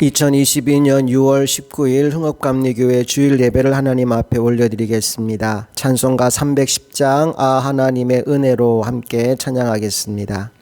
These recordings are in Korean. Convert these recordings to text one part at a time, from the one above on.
2022년 6월 19일 흥업감리교회 주일 예배를 하나님 앞에 올려드리겠습니다. 찬송가 310장 아 하나님의 은혜로 함께 찬양하겠습니다.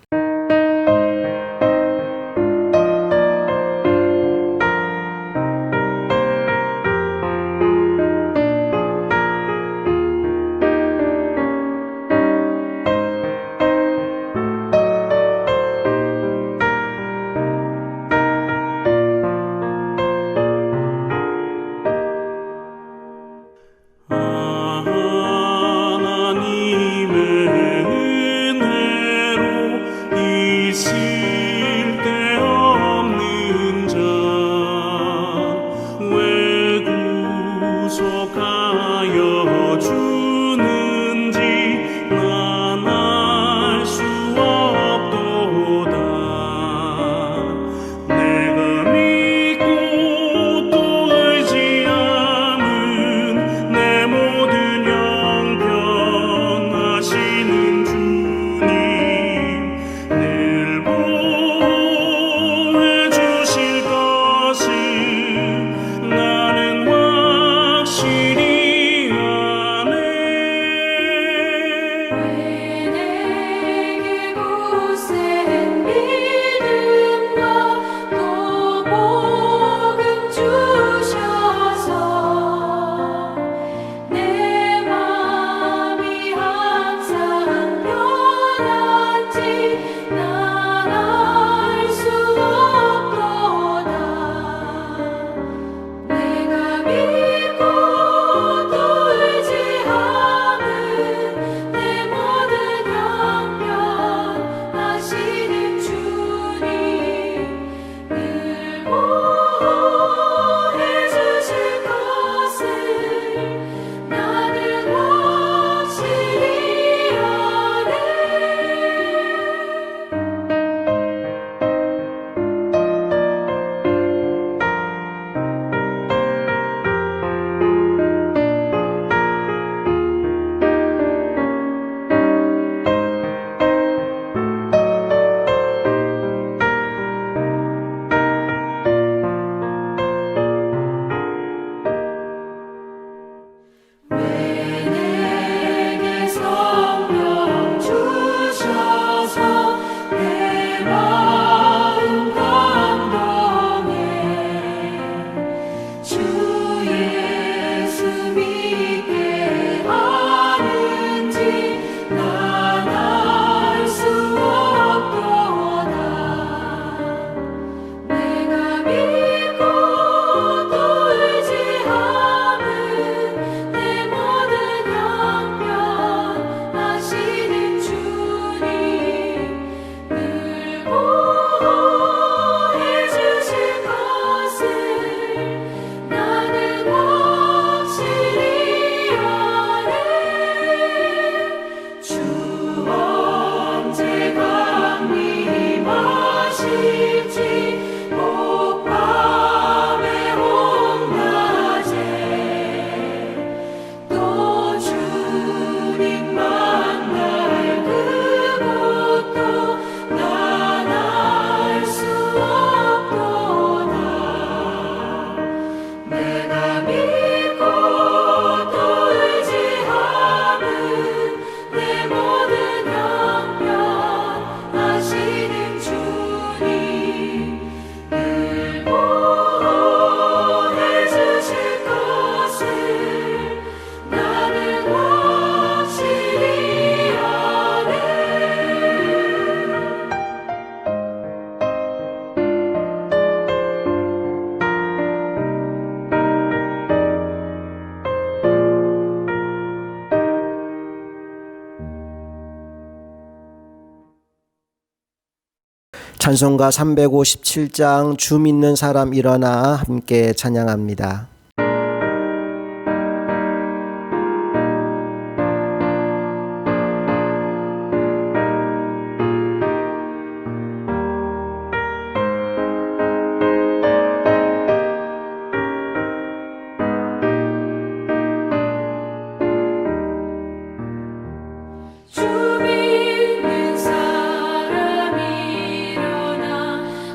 찬송가 357장 주 믿는 사람 일어나 함께 찬양합니다.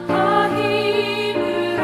다 힘을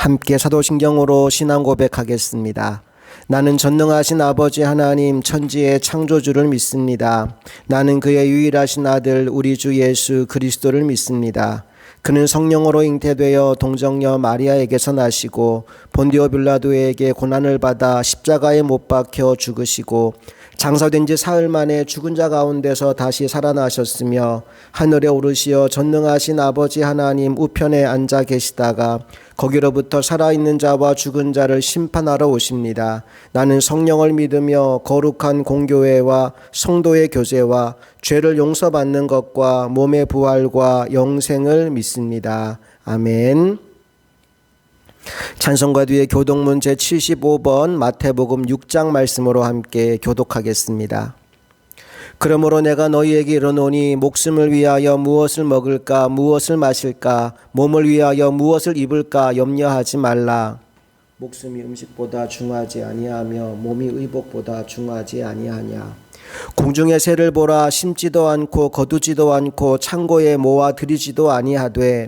함께 사도신경으로 신앙 고백하겠습니다. 나는 전능하신 아버지 하나님 천지의 창조주를 믿습니다. 나는 그의 유일하신 아들 우리 주 예수 그리스도를 믿습니다. 그는 성령으로 잉태되어 동정녀 마리아에게서 나시고 본디오 빌라도에게 고난을 받아 십자가에 못 박혀 죽으시고 장사된 지 사흘 만에 죽은 자 가운데서 다시 살아나셨으며 하늘에 오르시어 전능하신 아버지 하나님 우편에 앉아 계시다가 거기로부터 살아있는 자와 죽은 자를 심판하러 오십니다. 나는 성령을 믿으며 거룩한 공교회와 성도의 교제와 죄를 용서받는 것과 몸의 부활과 영생을 믿습니다. 아멘. 찬송가 뒤에 교독문 제75번 마태복음 6장 말씀으로 함께 교독하겠습니다. 그러므로 내가 너희에게 이르노니 목숨을 위하여 무엇을 먹을까 무엇을 마실까 몸을 위하여 무엇을 입을까 염려하지 말라. 목숨이 음식보다 중하지 아니하며 몸이 의복보다 중하지 아니하냐. 공중의 새를 보라. 심지도 않고 거두지도 않고 창고에 모아 들이지도 아니하되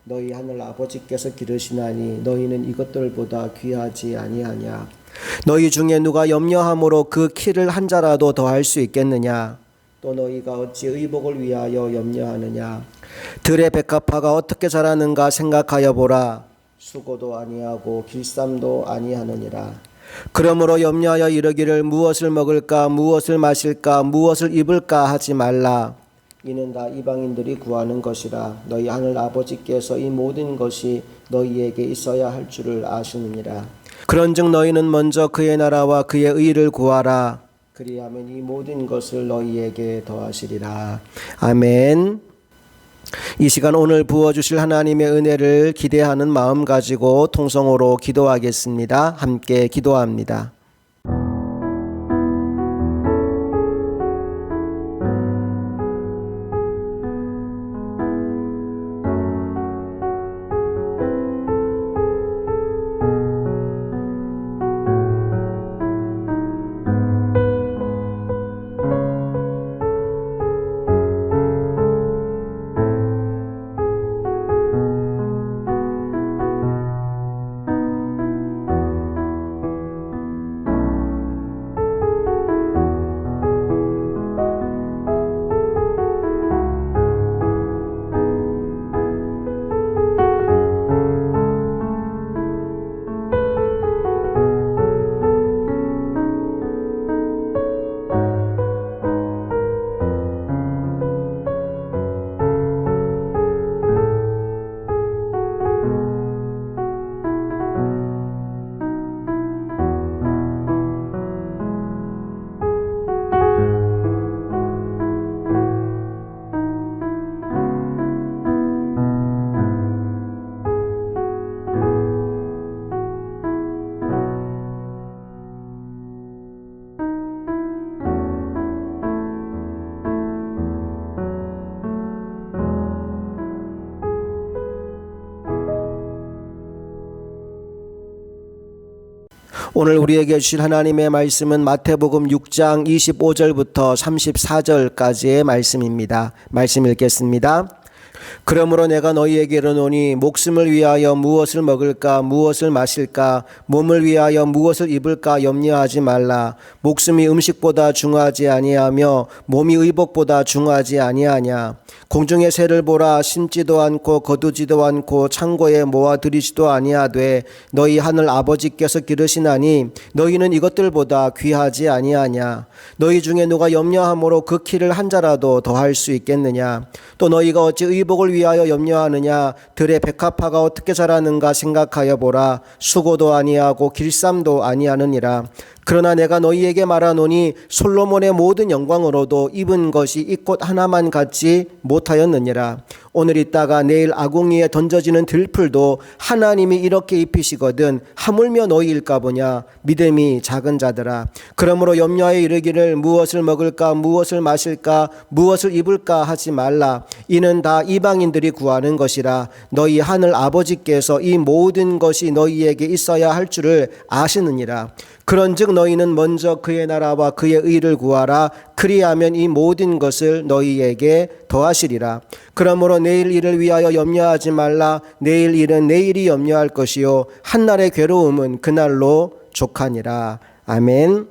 너희 하늘 아버지께서 기르시나니 너희는 이것들보다 귀하지 아니하냐. 너희 중에 누가 염려함으로 그 키를 한 자라도 더할 수 있겠느냐. 또 너희가 어찌 의복을 위하여 염려하느냐. 들의 백합화가 어떻게 자라는가 생각하여 보라. 수고도 아니하고 길쌈도 아니하느니라. 그러므로 염려하여 이르기를 무엇을 먹을까 무엇을 마실까 무엇을 입을까 하지 말라. 이는 다 이방인들이 구하는 것이라. 너희 하늘 아버지께서 이 모든 것이 너희에게 있어야 할 줄을 아시느니라. 그런즉 너희는 먼저 그의 나라와 그의 의를 구하라. 그리하면 이 모든 것을 너희에게 더하시리라. 아멘. 이 시간 오늘 부어주실 하나님의 은혜를 기대하는 마음 가지고 통성으로 기도하겠습니다. 함께 기도합니다. 오늘 우리에게 주실 하나님의 말씀은 마태복음 6장 25절부터 34절까지의 말씀입니다. 말씀 읽겠습니다. 그러므로 내가 너희에게 이르노니 목숨을 위하여 무엇을 먹을까 무엇을 마실까 몸을 위하여 무엇을 입을까 염려하지 말라. 목숨이 음식보다 중하지 아니하며 몸이 의복보다 중하지 아니하냐. 공중의 새를 보라. 심지도 않고 거두지도 않고 창고에 모아 들이지도 아니하되 너희 하늘 아버지께서 기르시나니 너희는 이것들보다 귀하지 아니하냐. 너희 중에 누가 염려함으로 그 키를 한 자라도 더할 수 있겠느냐. 또 너희가 어찌 의복을 위하여 염려하느냐. 들의 백합화가 어떻게 자라는가 생각하여 보라. 수고도 아니하고 길쌈도 아니하느니라. 그러나 내가 너희에게 말하노니 솔로몬의 모든 영광으로도 입은 것이 이 꽃 하나만 같지 못하였느니라. 오늘 있다가 내일 아궁이에 던져지는 들풀도 하나님이 이렇게 입히시거든 하물며 너희일까 보냐. 믿음이 작은 자들아. 그러므로 염려하여 이르기를 무엇을 먹을까 무엇을 마실까 무엇을 입을까 하지 말라. 이는 다 이방인들이 구하는 것이라. 너희 하늘 아버지께서 이 모든 것이 너희에게 있어야 할 줄을 아시느니라. 그런즉 너희는 먼저 그의 나라와 그의 의를 구하라. 그리하면 이 모든 것을 너희에게 더하시리라. 그러므로 내일 일을 위하여 염려하지 말라. 내일 일은 내일이 염려할 것이요 한날의 괴로움은 그날로 족하니라. 아멘.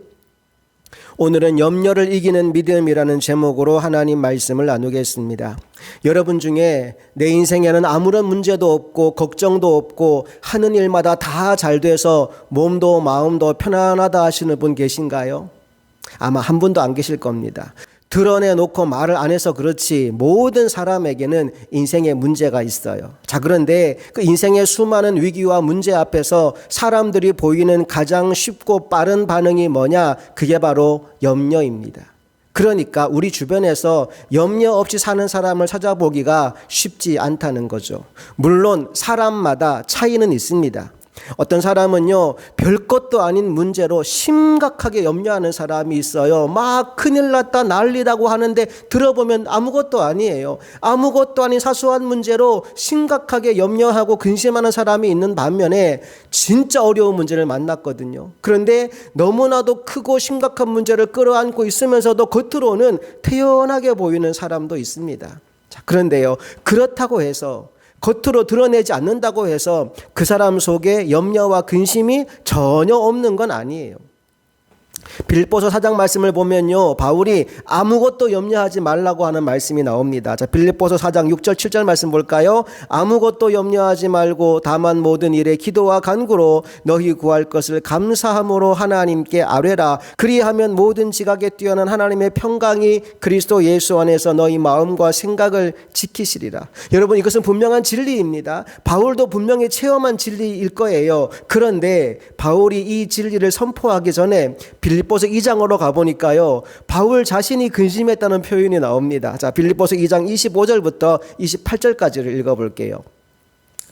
오늘은 염려를 이기는 믿음이라는 제목으로 하나님 말씀을 나누겠습니다. 여러분 중에 내 인생에는 아무런 문제도 없고 걱정도 없고 하는 일마다 다 잘 돼서 몸도 마음도 편안하다 하시는 분 계신가요? 아마 한 분도 안 계실 겁니다. 드러내놓고 말을 안 해서 그렇지 모든 사람에게는 인생에 문제가 있어요. 자, 그런데 그 인생의 수많은 위기와 문제 앞에서 사람들이 보이는 가장 쉽고 빠른 반응이 뭐냐? 그게 바로 염려입니다. 그러니까 우리 주변에서 염려 없이 사는 사람을 찾아보기가 쉽지 않다는 거죠. 물론 사람마다 차이는 있습니다. 어떤 사람은요, 별것도 아닌 문제로 심각하게 염려하는 사람이 있어요. 막 큰일 났다 난리라고 하는데 들어보면 아무것도 아니에요. 아무것도 아닌 사소한 문제로 심각하게 염려하고 근심하는 사람이 있는 반면에 진짜 어려운 문제를 만났거든요. 그런데 너무나도 크고 심각한 문제를 끌어안고 있으면서도 겉으로는 태연하게 보이는 사람도 있습니다. 자, 그런데요, 그렇다고 해서 겉으로 드러내지 않는다고 해서 그 사람 속에 염려와 근심이 전혀 없는 건 아니에요. 빌립보서 4장 말씀을 보면요, 바울이 아무것도 염려하지 말라고 하는 말씀이 나옵니다. 자, 빌립보서 4장 6절 7절 말씀 볼까요? 아무것도 염려하지 말고 다만 모든 일에 기도와 간구로 너희 구할 것을 감사함으로 하나님께 아뢰라. 그리하면 모든 지각에 뛰어난 하나님의 평강이 그리스도 예수 안에서 너희 마음과 생각을 지키시리라. 여러분, 이것은 분명한 진리입니다. 바울도 분명히 체험한 진리일 거예요. 그런데 바울이 이 진리를 선포하기 전에 빌립보서 2장으로 가보니까요, 바울 자신이 근심했다는 표현이 나옵니다. 자, 빌립보서 2장 25절부터 28절까지를 읽어볼게요.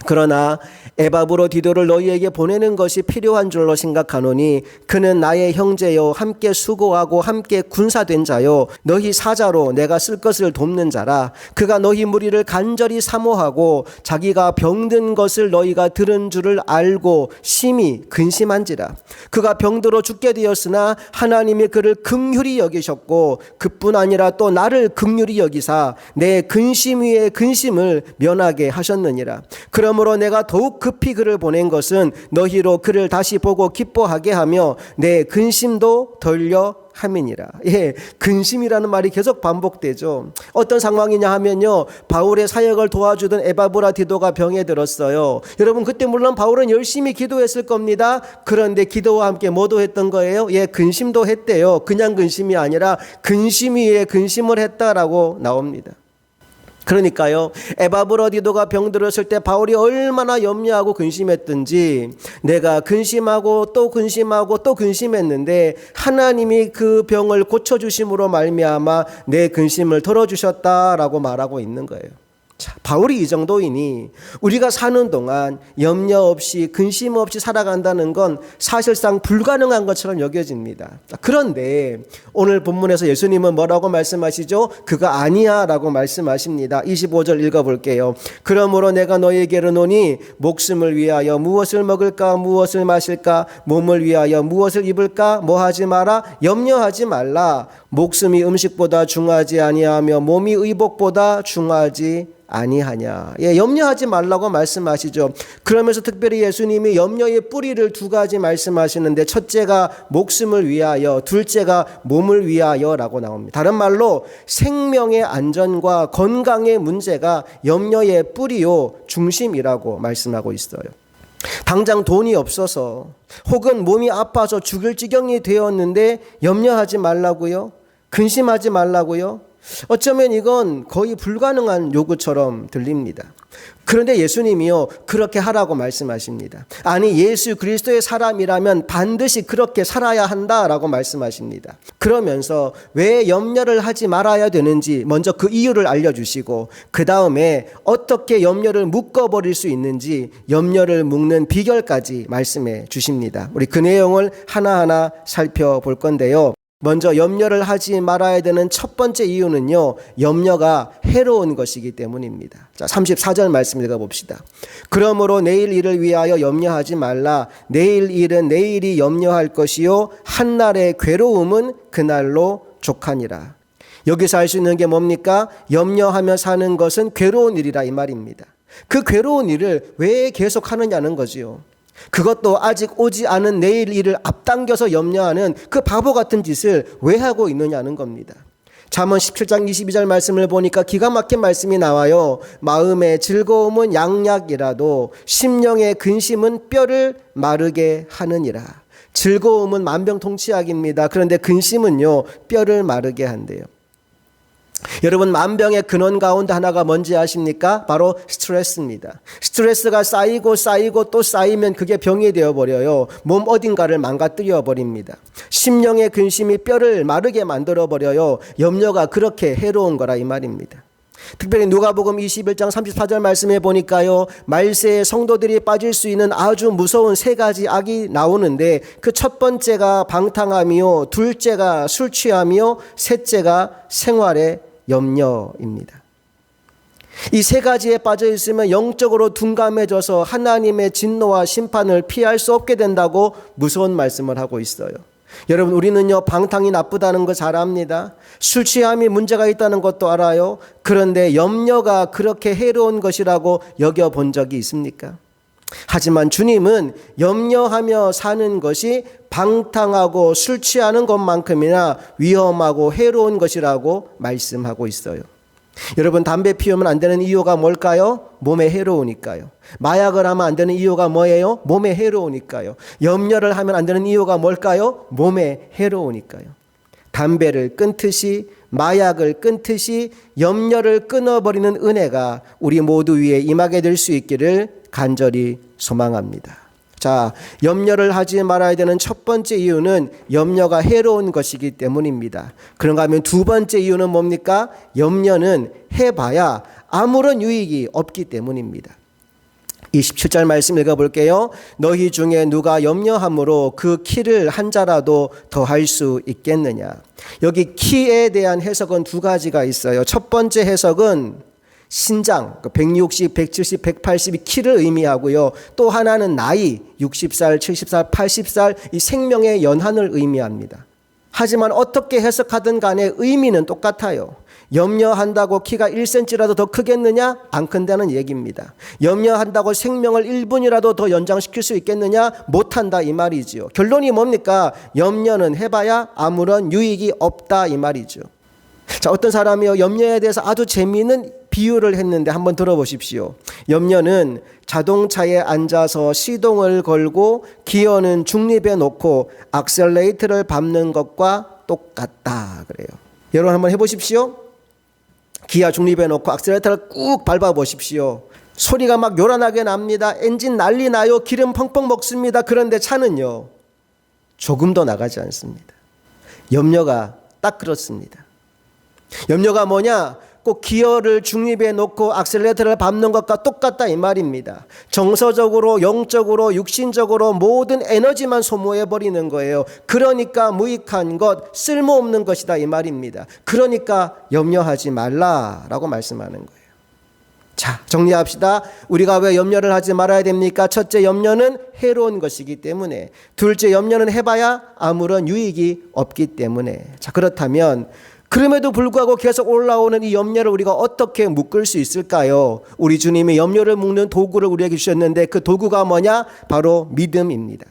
그러나 에바브로 디도를 너희에게 보내는 것이 필요한 줄로 생각하노니 그는 나의 형제요 함께 수고하고 함께 군사된 자요 너희 사자로 내가 쓸 것을 돕는 자라. 그가 너희 무리를 간절히 사모하고 자기가 병든 것을 너희가 들은 줄을 알고 심히 근심한지라. 그가 병들어 죽게 되었으나 하나님이 그를 긍휼히 여기셨고 그뿐 아니라 또 나를 긍휼히 여기사 내 근심 위에 근심을 면하게 하셨느니라. 그러므로 내가 더욱 급히 그를 보낸 것은 너희로 그를 다시 보고 기뻐하게 하며 내 근심도 덜려 함이니라. 예, 근심이라는 말이 계속 반복되죠. 어떤 상황이냐 하면요, 바울의 사역을 도와주던 에바브라 디도가 병에 들었어요. 여러분, 그때 물론 바울은 열심히 기도했을 겁니다. 그런데 기도와 함께 뭐도 했던 거예요? 예, 근심도 했대요. 그냥 근심이 아니라 근심 위에 근심을 했다라고 나옵니다. 그러니까요, 에바브라 디도가 병들었을 때 바울이 얼마나 염려하고 근심했든지 내가 근심하고 또 근심하고 또 근심했는데 하나님이 그 병을 고쳐주심으로 말미암아 내 근심을 덜어주셨다라고 말하고 있는 거예요. 자, 바울이 이 정도이니 우리가 사는 동안 염려 없이 근심 없이 살아간다는 건 사실상 불가능한 것처럼 여겨집니다. 그런데 오늘 본문에서 예수님은 뭐라고 말씀하시죠? 그가 아니야 라고 말씀하십니다. 25절 읽어볼게요. 그러므로 내가 너희에게 이르노니 목숨을 위하여 무엇을 먹을까 무엇을 마실까 몸을 위하여 무엇을 입을까 뭐하지 마라 염려하지 말라. 목숨이 음식보다 중하지 아니하며 몸이 의복보다 중하지 아니하냐. 예, 염려하지 말라고 말씀하시죠. 그러면서 특별히 예수님이 염려의 뿌리를 두 가지 말씀하시는데 첫째가 목숨을 위하여, 둘째가 몸을 위하여라고 나옵니다. 다른 말로 생명의 안전과 건강의 문제가 염려의 뿌리요 중심이라고 말씀하고 있어요. 당장 돈이 없어서 혹은 몸이 아파서 죽을 지경이 되었는데 염려하지 말라고요? 근심하지 말라고요? 어쩌면 이건 거의 불가능한 요구처럼 들립니다. 그런데 예수님이요, 그렇게 하라고 말씀하십니다. 아니, 예수 그리스도의 사람이라면 반드시 그렇게 살아야 한다라고 말씀하십니다. 그러면서 왜 염려를 하지 말아야 되는지 먼저 그 이유를 알려주시고 그 다음에 어떻게 염려를 묶어버릴 수 있는지 염려를 묶는 비결까지 말씀해 주십니다. 우리 그 내용을 하나하나 살펴볼 건데요. 먼저 염려를 하지 말아야 되는 첫 번째 이유는요, 염려가 해로운 것이기 때문입니다. 자, 34절 말씀 읽어봅시다. 그러므로 내일 일을 위하여 염려하지 말라. 내일 일은 내일이 염려할 것이요 한날의 괴로움은 그날로 족하니라. 여기서 알 수 있는 게 뭡니까? 염려하며 사는 것은 괴로운 일이라 이 말입니다. 그 괴로운 일을 왜 계속 하느냐는 거지요. 그것도 아직 오지 않은 내일 일을 앞당겨서 염려하는 그 바보 같은 짓을 왜 하고 있느냐는 겁니다. 잠언 17장 22절 말씀을 보니까 기가 막힌 말씀이 나와요. 마음의 즐거움은 양약이라도 심령의 근심은 뼈를 마르게 하느니라. 즐거움은 만병통치약입니다. 그런데 근심은요, 뼈를 마르게 한대요. 여러분, 만병의 근원 가운데 하나가 뭔지 아십니까? 바로 스트레스입니다. 스트레스가 쌓이고 쌓이고 또 쌓이면 그게 병이 되어버려요. 몸 어딘가를 망가뜨려 버립니다. 심령의 근심이 뼈를 마르게 만들어 버려요. 염려가 그렇게 해로운 거라 이 말입니다. 특별히 누가복음 21장 34절 말씀에 보니까요, 말세에 성도들이 빠질 수 있는 아주 무서운 세 가지 악이 나오는데 그 첫 번째가 방탕함이요, 둘째가 술 취함이요, 셋째가 생활의 염려입니다. 이 세 가지에 빠져 있으면 영적으로 둔감해져서 하나님의 진노와 심판을 피할 수 없게 된다고 무서운 말씀을 하고 있어요. 여러분, 우리는요, 방탕이 나쁘다는 거 잘 압니다. 술 취함이 문제가 있다는 것도 알아요. 그런데 염려가 그렇게 해로운 것이라고 여겨본 적이 있습니까? 하지만 주님은 염려하며 사는 것이 방탕하고 술 취하는 것만큼이나 위험하고 해로운 것이라고 말씀하고 있어요. 여러분, 담배 피우면 안 되는 이유가 뭘까요? 몸에 해로우니까요. 마약을 하면 안 되는 이유가 뭐예요? 몸에 해로우니까요. 염려를 하면 안 되는 이유가 뭘까요? 몸에 해로우니까요. 담배를 끊듯이, 마약을 끊듯이 염려를 끊어버리는 은혜가 우리 모두 위에 임하게 될 수 있기를 간절히 소망합니다. 자, 염려를 하지 말아야 되는 첫 번째 이유는 염려가 해로운 것이기 때문입니다. 그런가 하면 두 번째 이유는 뭡니까? 염려는 해봐야 아무런 유익이 없기 때문입니다. 27절 말씀 읽어볼게요. 너희 중에 누가 염려함으로 그 키를 한 자라도 더할 수 있겠느냐. 여기 키에 대한 해석은 두 가지가 있어요. 첫 번째 해석은 신장, 160, 170, 180이 키를 의미하고요. 또 하나는 나이, 60살, 70살, 80살, 이 생명의 연한을 의미합니다. 하지만 어떻게 해석하든 간에 의미는 똑같아요. 염려한다고 키가 1cm라도 더 크겠느냐? 안 큰다는 얘기입니다. 염려한다고 생명을 1분이라도 더 연장시킬 수 있겠느냐? 못한다 이 말이죠. 결론이 뭡니까? 염려는 해봐야 아무런 유익이 없다 이 말이죠. 자, 어떤 사람이요, 염려에 대해서 아주 재미있는 비유를 했는데 한번 들어보십시오. 염려는 자동차에 앉아서 시동을 걸고 기어는 중립에 놓고 악셀레이터를 밟는 것과 똑같다 그래요. 여러분 한번 해보십시오. 기아 중립에 놓고 악셀레이터를 꾹 밟아보십시오. 소리가 막 요란하게 납니다. 엔진 난리 나요. 기름 펑펑 먹습니다. 그런데 차는요, 조금도 나가지 않습니다. 염려가 딱 그렇습니다. 염려가 뭐냐? 꼭 기어를 중립에 놓고 악셀레이터를 밟는 것과 똑같다 이 말입니다. 정서적으로, 영적으로, 육신적으로 모든 에너지만 소모해버리는 거예요. 그러니까 무익한 것, 쓸모없는 것이다 이 말입니다. 그러니까 염려하지 말라라고 말씀하는 거예요. 자, 정리합시다. 우리가 왜 염려를 하지 말아야 됩니까? 첫째, 염려는 해로운 것이기 때문에. 둘째, 염려는 해봐야 아무런 유익이 없기 때문에. 자, 그렇다면 그럼에도 불구하고 계속 올라오는 이 염려를 우리가 어떻게 묶을 수 있을까요? 우리 주님이 염려를 묶는 도구를 우리에게 주셨는데 그 도구가 뭐냐? 바로 믿음입니다.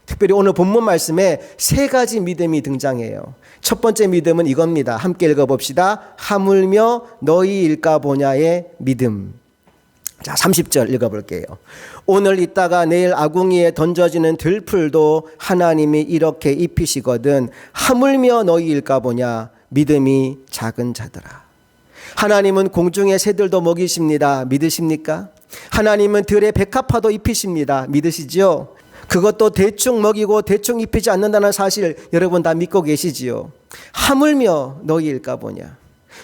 특별히 오늘 본문 말씀에 세 가지 믿음이 등장해요. 첫 번째 믿음은 이겁니다. 함께 읽어봅시다. 하물며 너희 일까보냐의 믿음. 자, 30절 읽어볼게요. 오늘 있다가 내일 아궁이에 던져지는 들풀도 하나님이 이렇게 입히시거든 하물며 너희 일까보냐 믿음이 작은 자들아. 하나님은 공중의 새들도 먹이십니다. 믿으십니까? 하나님은 들의 백합화도 입히십니다. 믿으시지요? 그것도 대충 먹이고 대충 입히지 않는다는 사실 여러분 다 믿고 계시지요? 하물며 너희일까 보냐.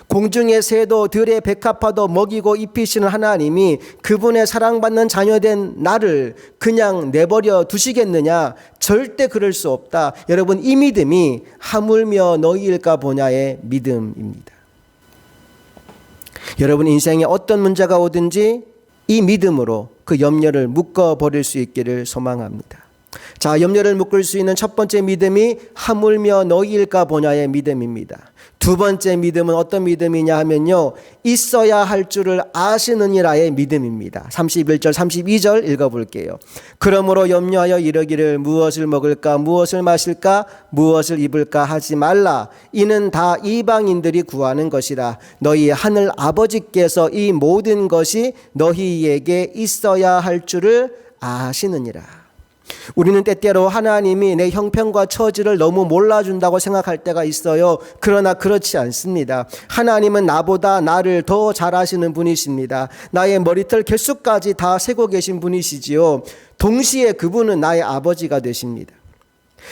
공중의 새도 들의 백합화도 먹이고 입히시는 하나님이 그분의 사랑받는 자녀된 나를 그냥 내버려 두시겠느냐? 절대 그럴 수 없다. 여러분, 이 믿음이 하물며 너희일까 보냐의 믿음입니다. 여러분 인생에 어떤 문제가 오든지 이 믿음으로 그 염려를 묶어버릴 수 있기를 소망합니다. 자, 염려를 묶을 수 있는 첫 번째 믿음이 하물며 너희일까 보냐의 믿음입니다. 두 번째 믿음은 어떤 믿음이냐 하면요, 있어야 할 줄을 아시느니라의 믿음입니다. 31절 32절 읽어볼게요. 그러므로 염려하여 이르기를 무엇을 먹을까 무엇을 마실까 무엇을 입을까 하지 말라. 이는 다 이방인들이 구하는 것이라. 너희 하늘 아버지께서 이 모든 것이 너희에게 있어야 할 줄을 아시느니라. 우리는 때때로 하나님이 내 형편과 처지를 너무 몰라준다고 생각할 때가 있어요. 그러나 그렇지 않습니다. 하나님은 나보다 나를 더 잘 아시는 분이십니다. 나의 머리털 개수까지 다 세고 계신 분이시지요. 동시에 그분은 나의 아버지가 되십니다.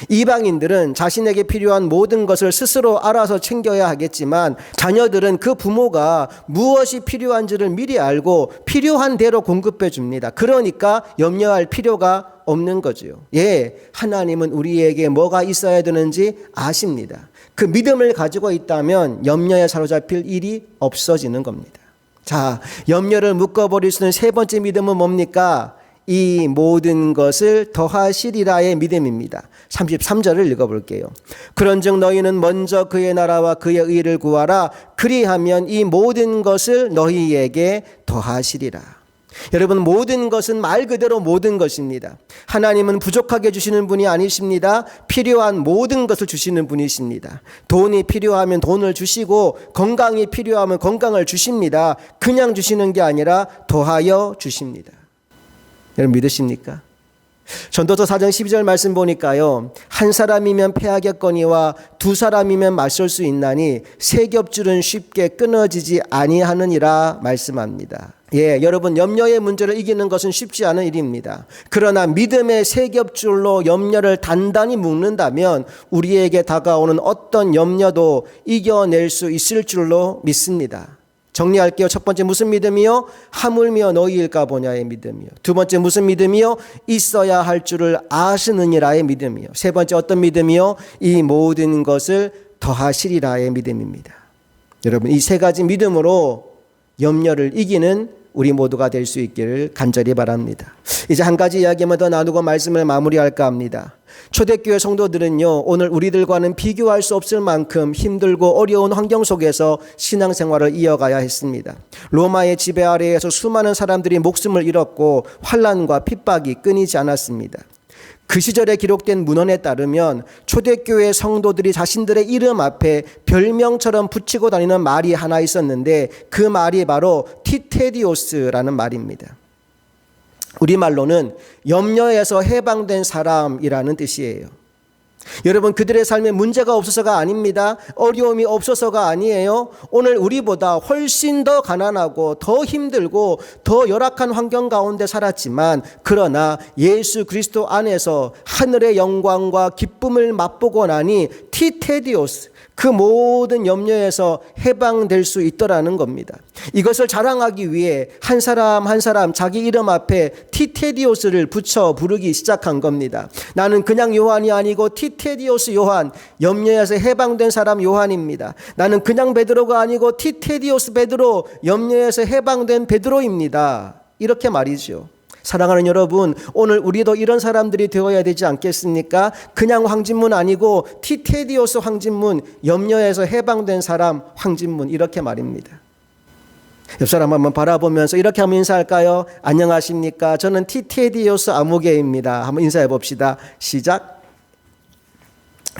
이방인들은 자신에게 필요한 모든 것을 스스로 알아서 챙겨야 하겠지만 자녀들은 그 부모가 무엇이 필요한지를 미리 알고 필요한 대로 공급해 줍니다. 그러니까 염려할 필요가 없는 거죠. 예, 하나님은 우리에게 뭐가 있어야 되는지 아십니다. 그 믿음을 가지고 있다면 염려에 사로잡힐 일이 없어지는 겁니다. 자, 염려를 묶어버릴 수 있는 세 번째 믿음은 뭡니까? 이 모든 것을 더하시리라의 믿음입니다. 33절을 읽어볼게요. 그런즉 너희는 먼저 그의 나라와 그의 의를 구하라. 그리하면 이 모든 것을 너희에게 더하시리라. 여러분, 모든 것은 말 그대로 모든 것입니다. 하나님은 부족하게 주시는 분이 아니십니다. 필요한 모든 것을 주시는 분이십니다. 돈이 필요하면 돈을 주시고 건강이 필요하면 건강을 주십니다. 그냥 주시는 게 아니라 더하여 주십니다. 여러분 믿으십니까? 전도서 4장 12절 말씀 보니까요, 한 사람이면 패하겠거니와 두 사람이면 맞설 수 있나니 세 겹줄은 쉽게 끊어지지 아니하느니라 말씀합니다. 예, 여러분 염려의 문제를 이기는 것은 쉽지 않은 일입니다. 그러나 믿음의 세 겹줄로 염려를 단단히 묶는다면 우리에게 다가오는 어떤 염려도 이겨낼 수 있을 줄로 믿습니다. 정리할게요. 첫 번째 무슨 믿음이요? 하물며 너희일까 보냐의 믿음이요. 두 번째 무슨 믿음이요? 있어야 할 줄을 아시느니라의 믿음이요. 세 번째 어떤 믿음이요? 이 모든 것을 더하시리라의 믿음입니다. 여러분 이 세 가지 믿음으로 염려를 이기는 우리 모두가 될 수 있기를 간절히 바랍니다. 이제 한 가지 이야기만 더 나누고 말씀을 마무리할까 합니다. 초대교회 성도들은요, 오늘 우리들과는 비교할 수 없을 만큼 힘들고 어려운 환경 속에서 신앙생활을 이어가야 했습니다. 로마의 지배 아래에서 수많은 사람들이 목숨을 잃었고 환난과 핍박이 끊이지 않았습니다. 그 시절에 기록된 문헌에 따르면 초대교회 성도들이 자신들의 이름 앞에 별명처럼 붙이고 다니는 말이 하나 있었는데 그 말이 바로 티테디오스라는 말입니다. 우리말로는 염려에서 해방된 사람이라는 뜻이에요. 여러분 그들의 삶에 문제가 없어서가 아닙니다. 어려움이 없어서가 아니에요. 오늘 우리보다 훨씬 더 가난하고 더 힘들고 더 열악한 환경 가운데 살았지만 그러나 예수 그리스도 안에서 하늘의 영광과 기쁨을 맛보고 나니 티테디오스 그 모든 염려에서 해방될 수 있더라는 겁니다. 이것을 자랑하기 위해 한 사람 한 사람 자기 이름 앞에 티테디오스를 붙여 부르기 시작한 겁니다. 나는 그냥 요한이 아니고 티테디오스 요한, 염려에서 해방된 사람 요한입니다. 나는 그냥 베드로가 아니고 티테디오스 베드로, 염려에서 해방된 베드로입니다. 이렇게 말이죠. 사랑하는 여러분, 오늘 우리도 이런 사람들이 되어야 되지 않겠습니까? 그냥 황진문 아니고 티테디오스 황진문, 염려에서 해방된 사람 황진문, 이렇게 말입니다. 옆 사람 한번 바라보면서 이렇게 한번 인사할까요? 안녕하십니까? 저는 티테디오스 아무개입니다. 한번 인사해 봅시다. 시작.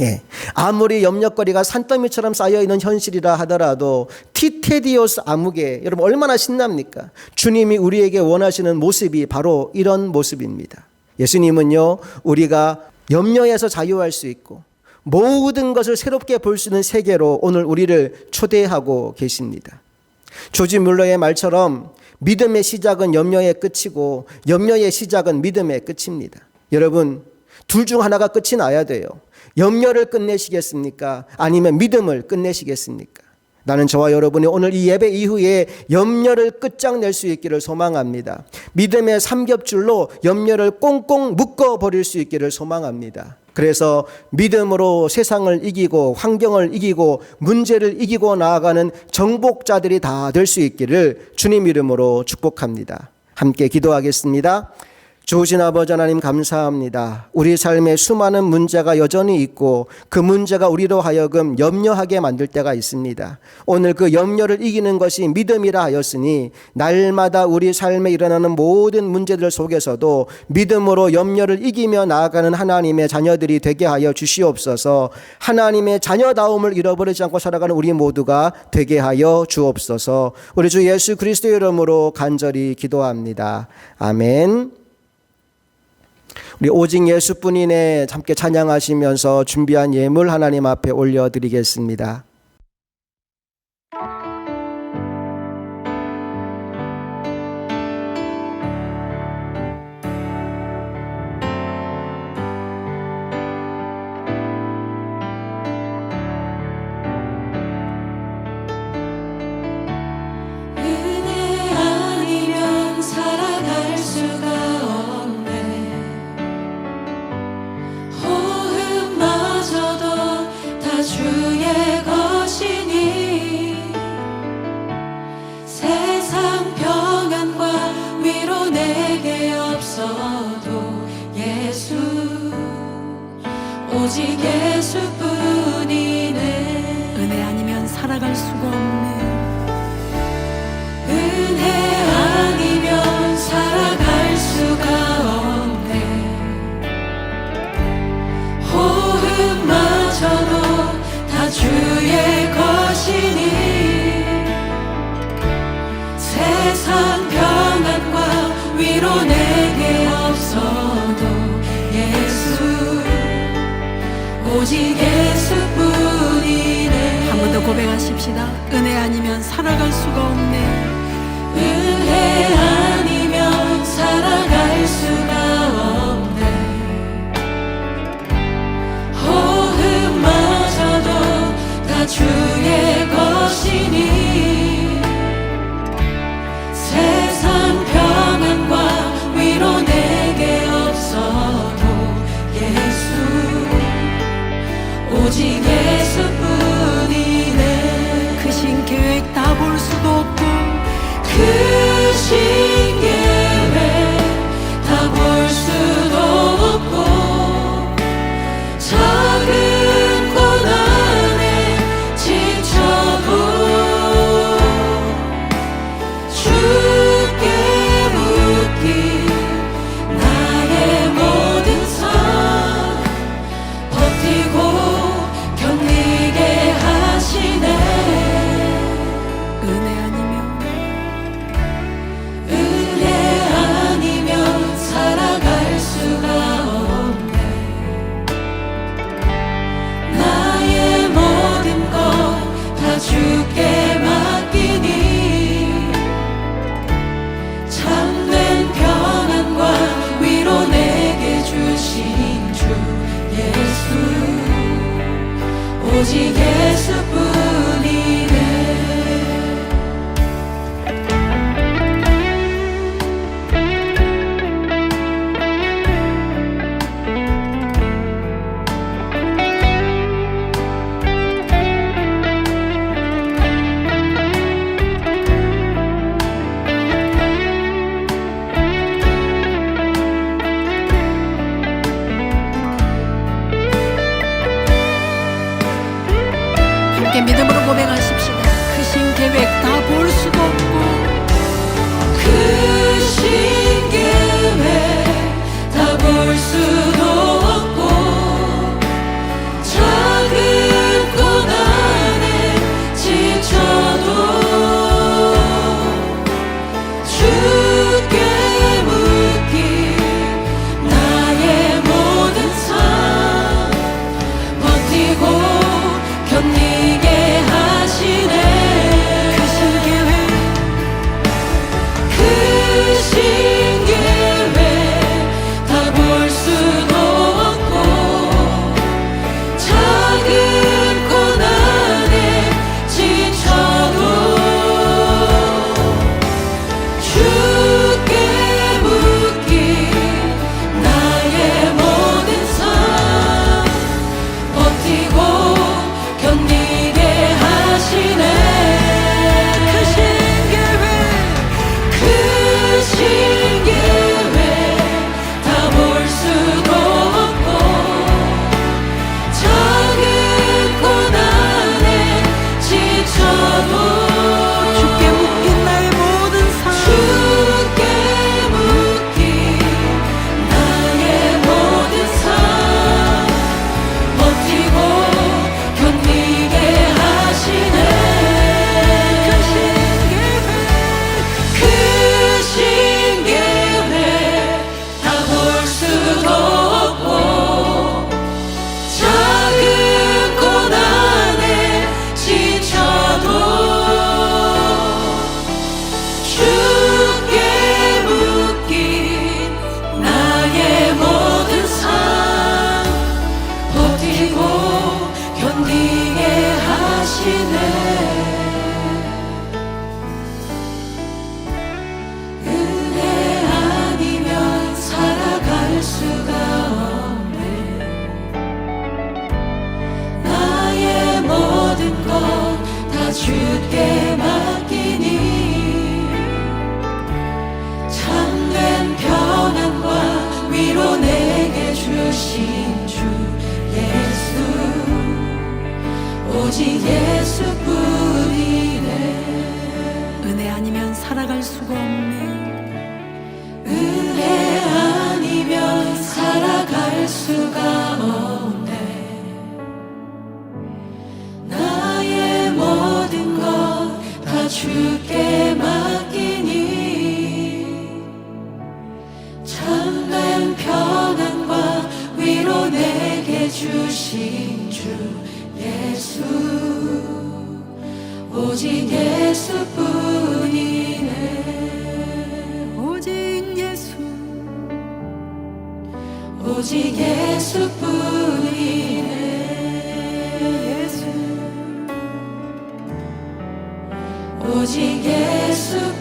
예, 아무리 염려거리가 산더미처럼 쌓여있는 현실이라 하더라도 티테디오스 아무개, 여러분 얼마나 신납니까? 주님이 우리에게 원하시는 모습이 바로 이런 모습입니다. 예수님은요, 우리가 염려에서 자유할 수 있고 모든 것을 새롭게 볼 수 있는 세계로 오늘 우리를 초대하고 계십니다. 조지 뮬러의 말처럼 믿음의 시작은 염려의 끝이고 염려의 시작은 믿음의 끝입니다. 여러분 둘 중 하나가 끝이 나야 돼요. 염려를 끝내시겠습니까? 아니면 믿음을 끝내시겠습니까? 나는 저와 여러분이 오늘 이 예배 이후에 염려를 끝장낼 수 있기를 소망합니다. 믿음의 삼겹줄로 염려를 꽁꽁 묶어버릴 수 있기를 소망합니다. 그래서 믿음으로 세상을 이기고 환경을 이기고 문제를 이기고 나아가는 정복자들이 다 될 수 있기를 주님 이름으로 축복합니다. 함께 기도하겠습니다. 좋으신 아버지 하나님 감사합니다. 우리 삶에 수많은 문제가 여전히 있고 그 문제가 우리로 하여금 염려하게 만들 때가 있습니다. 오늘 그 염려를 이기는 것이 믿음이라 하였으니 날마다 우리 삶에 일어나는 모든 문제들 속에서도 믿음으로 염려를 이기며 나아가는 하나님의 자녀들이 되게 하여 주시옵소서. 하나님의 자녀다움을 잃어버리지 않고 살아가는 우리 모두가 되게 하여 주옵소서. 우리 주 예수 그리스도의 이름으로 간절히 기도합니다. 아멘. 우리 오직 예수뿐이네 함께 찬양하시면서 준비한 예물 하나님 앞에 올려드리겠습니다. 오직 예수뿐이네. 은혜 아니면 살아갈 수가 없네. 은혜 아니면 살아갈 수가 없네. 호흡마저도 다 주의 것이니 세상 평안과 위로 내게 없어도 오직 예수뿐이네. 한 번 더 고백하십시다. 은혜 아니면 살아갈 수가 없네. 은혜 아니면 살아갈 수가 없네. 호흡마저도 다 주의 것이니 세상 평안과 위로 내게 없어도 오직 예수뿐이네. 크신 계획 다 볼 수도 없고 크신 계획 다 볼 수도 없고 작은 꽃 안에 지쳐도 주께 묻기 나의 모든 삶 버티고 견디게 하시네. 은혜 아니면 은혜 오직 예수뿐이네. 은혜 아니면 살아갈 수가 없네. 은혜 아니면 살아갈 수가 없네. 나의 모든 것 다 주께 맡기니 참된 평안과 위로 내게 주신 주 예수, 오직 예수뿐이네. 오직 예수, 오직 예수뿐이네. 예수, 오직 예수뿐이네.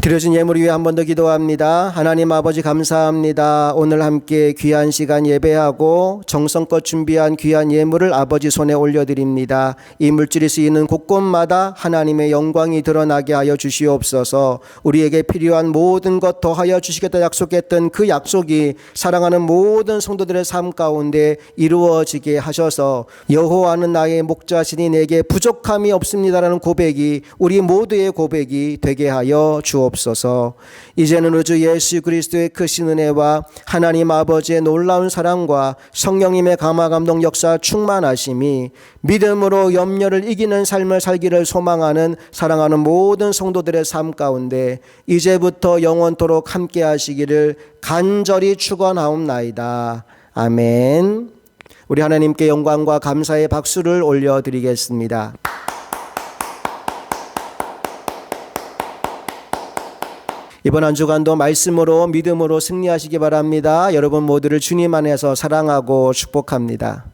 드려진 예물 위해 한 번 더 기도합니다. 하나님 아버지 감사합니다. 오늘 함께 귀한 시간 예배하고 정성껏 준비한 귀한 예물을 아버지 손에 올려드립니다. 이 물질이 쓰이는 곳곳마다 하나님의 영광이 드러나게 하여 주시옵소서. 우리에게 필요한 모든 것 더하여 주시겠다 약속했던 그 약속이 사랑하는 모든 성도들의 삶 가운데 이루어지게 하셔서 여호와는 나의 목자시니 내게 부족함이 없습니다라는 고백이 우리 모두의 고백이 되게 하여 주옵소서. 이제는 우주 예수 그리스도의 크신 은혜와 하나님 아버지의 놀라운 사랑과 성령님의 감화 감동 역사 충만하심이 믿음으로 염려를 이기는 삶을 살기를 소망하는 사랑하는 모든 성도들의 삶 가운데 이제부터 영원토록 함께 하시기를 간절히 축원하옵나이다. 아멘. 우리 하나님께 영광과 감사의 박수를 올려드리겠습니다. 이번 한 주간도 말씀으로 믿음으로 승리하시기 바랍니다. 여러분 모두를 주님 안에서 사랑하고 축복합니다.